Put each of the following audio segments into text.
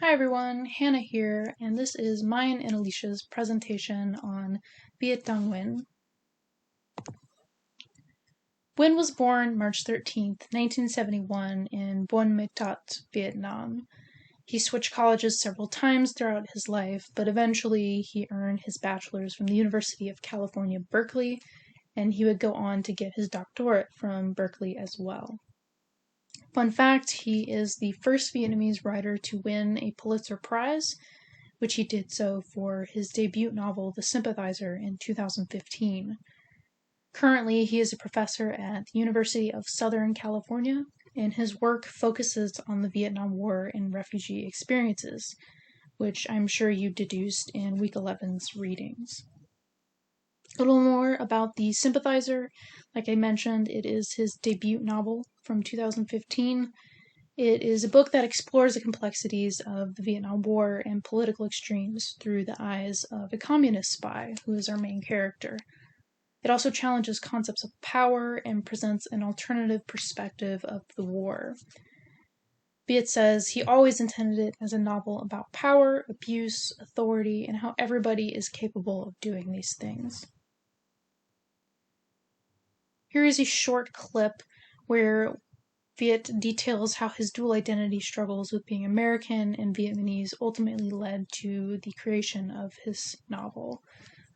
Hi everyone, Hannah here, and this is mine and Alicia's presentation on Viet Thanh Nguyen. Nguyen was born March 13th, 1971 in Buon Ma Thuot, Vietnam. He switched colleges several times throughout his life, but eventually he earned his bachelor's from the University of California, Berkeley, and he would go on to get his doctorate from Berkeley as well. Fun fact, he is the first Vietnamese writer to win a Pulitzer Prize, which he did so for his debut novel, The Sympathizer, in 2015. Currently, he is a professor at the University of Southern California, and his work focuses on the Vietnam War and refugee experiences, which I'm sure you deduced in Week 11's readings. A little more about The Sympathizer. Like I mentioned, it is his debut novel from 2015. It is a book that explores the complexities of the Vietnam War and political extremes through the eyes of a communist spy, who is our main character. It also challenges concepts of power and presents an alternative perspective of the war. Viet says he always intended it as a novel about power, abuse, authority, and how everybody is capable of doing these things. Here is a short clip where Viet details how his dual identity struggles with being American and Vietnamese ultimately led to the creation of his novel.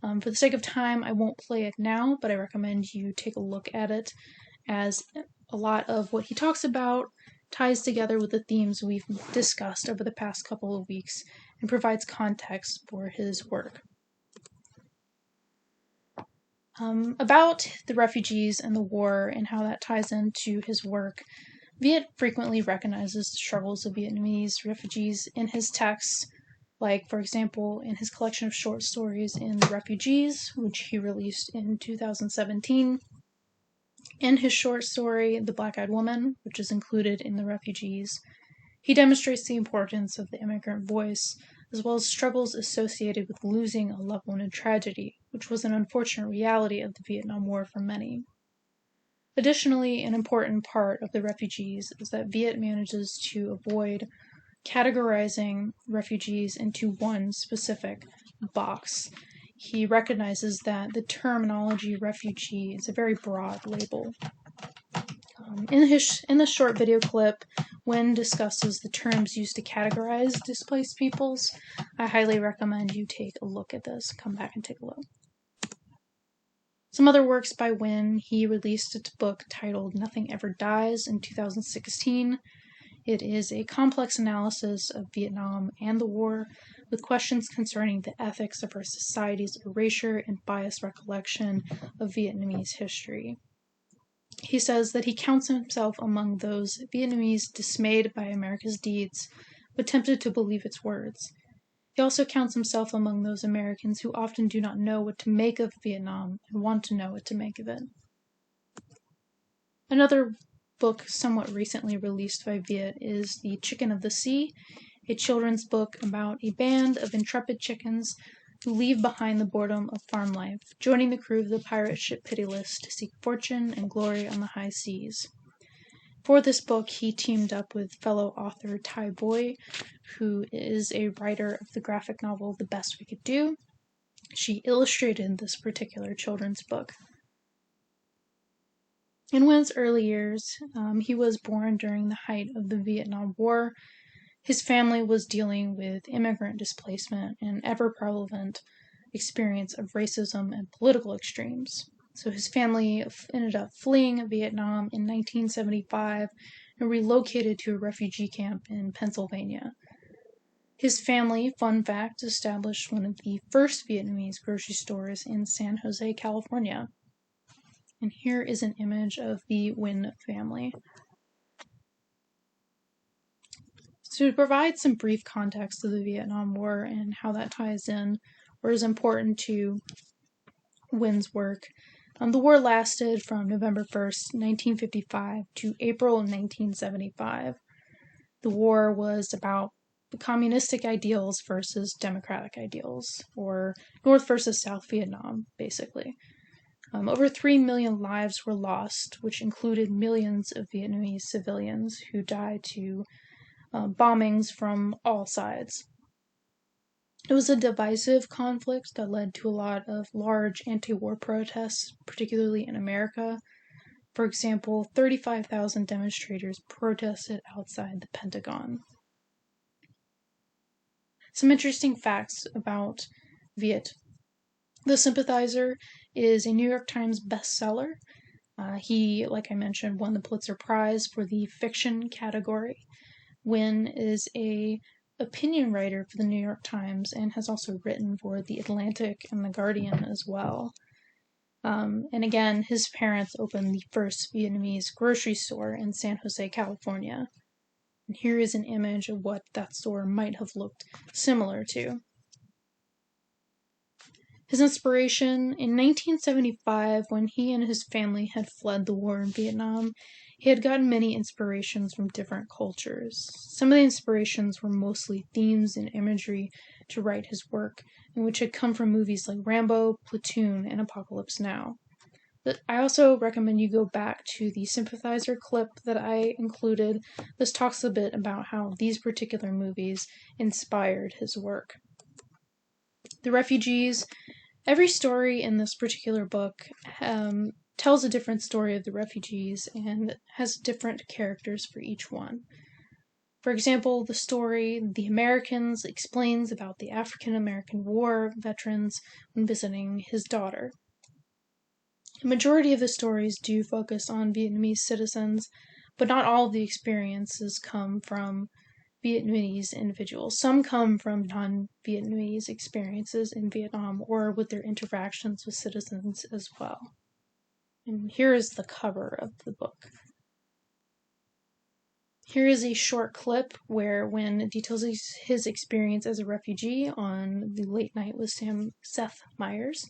For the sake of time, I won't play it now, but I recommend you take a look at it, as a lot of what he talks about ties together with the themes we've discussed over the past couple of weeks and provides context for his work. About the refugees and the war and how that ties into his work, Viet frequently recognizes the struggles of Vietnamese refugees in his texts, like, for example, in his collection of short stories in The Refugees, which he released in 2017, in his short story The Black-Eyed Woman, which is included in The Refugees. He demonstrates the importance of the immigrant voice, as well as struggles associated with losing a loved one in tragedy, which was an unfortunate reality of the Vietnam War for many. Additionally, an important part of The Refugees is that Viet manages to avoid categorizing refugees into one specific box. He recognizes that the terminology refugee is a very broad label. In this short video clip, Nguyen discusses the terms used to categorize displaced peoples. I highly recommend you take a look at this. Come back and take a look. Some other works by Nguyen: he released a book titled Nothing Ever Dies in 2016. It is a complex analysis of Vietnam and the war, with questions concerning the ethics of our society's erasure and biased recollection of Vietnamese history. He says that he counts himself among those Vietnamese dismayed by America's deeds, but tempted to believe its words. He also counts himself among those Americans who often do not know what to make of Vietnam and want to know what to make of it. Another book somewhat recently released by Viet is The Chicken of the Sea, a children's book about a band of intrepid chickens who leave behind the boredom of farm life, joining the crew of the pirate ship Pitiless to seek fortune and glory on the high seas. For this book, he teamed up with fellow author Thai Boy, who is a writer of the graphic novel The Best We Could Do. She illustrated this particular children's book. In Nguyen's early years, he was born during the height of the Vietnam War. His family was dealing with immigrant displacement and ever-prevalent experience of racism and political extremes. So his family ended up fleeing Vietnam in 1975 and relocated to a refugee camp in Pennsylvania. His family, fun fact, established one of the first Vietnamese grocery stores in San Jose, California. And here is an image of the Nguyen family. So to provide some brief context of the Vietnam War and how that ties in or is important to Nguyen's work, the war lasted from November 1st, 1955 to April 1975. The war was about the communistic ideals versus democratic ideals, or North versus South Vietnam, basically. Over 3 million lives were lost, which included millions of Vietnamese civilians who died to bombings from all sides. It was a divisive conflict that led to a lot of large anti-war protests, particularly in America. For example, 35,000 demonstrators protested outside the Pentagon. Some interesting facts about Viet. The Sympathizer is a New York Times bestseller. He, like I mentioned, won the Pulitzer Prize for the fiction category. Nguyen is a opinion writer for the New York Times and has also written for The Atlantic and The Guardian as well. And again, his parents opened the first Vietnamese grocery store in San Jose, California. And here is an image of what that store might have looked similar to. His inspiration, in 1975, when he and his family had fled the war in Vietnam, he had gotten many inspirations from different cultures. Some of the inspirations were mostly themes and imagery to write his work, and which had come from movies like Rambo, Platoon, and Apocalypse Now. But I also recommend you go back to the Sympathizer clip that I included. This talks a bit about how these particular movies inspired his work. The refugees. Every story in this particular book tells a different story of the refugees and has different characters for each one. For example, the story The Americans explains about the African American War veterans when visiting his daughter. The majority of the stories do focus on Vietnamese citizens, but not all of the experiences come from Vietnamese individuals. Some come from non-Vietnamese experiences in Vietnam or with their interactions with citizens as well. And here is the cover of the book. Here is a short clip where Nguyen details his experience as a refugee on The Late Night with Seth Meyers.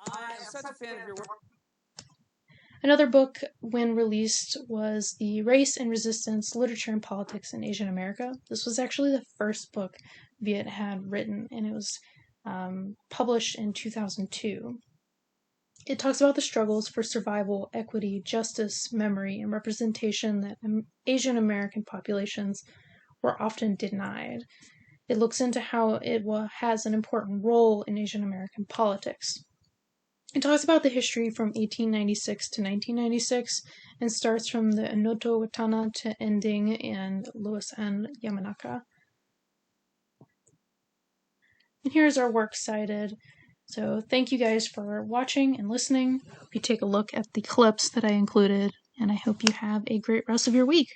I am such a fan of your work. Another book, when released, was The Race and Resistance, Literature and Politics in Asian America. This was actually the first book Viet had written, and it was published in 2002. It talks about the struggles for survival, equity, justice, memory, and representation that Asian American populations were often denied. It looks into how it has an important role in Asian American politics. It talks about the history from 1896 to 1996 and starts from the Enoto Watana to ending in Lois and Yamanaka. And here's our work cited. So thank you guys for watching and listening. I hope you take a look at the clips that I included, and I hope you have a great rest of your week.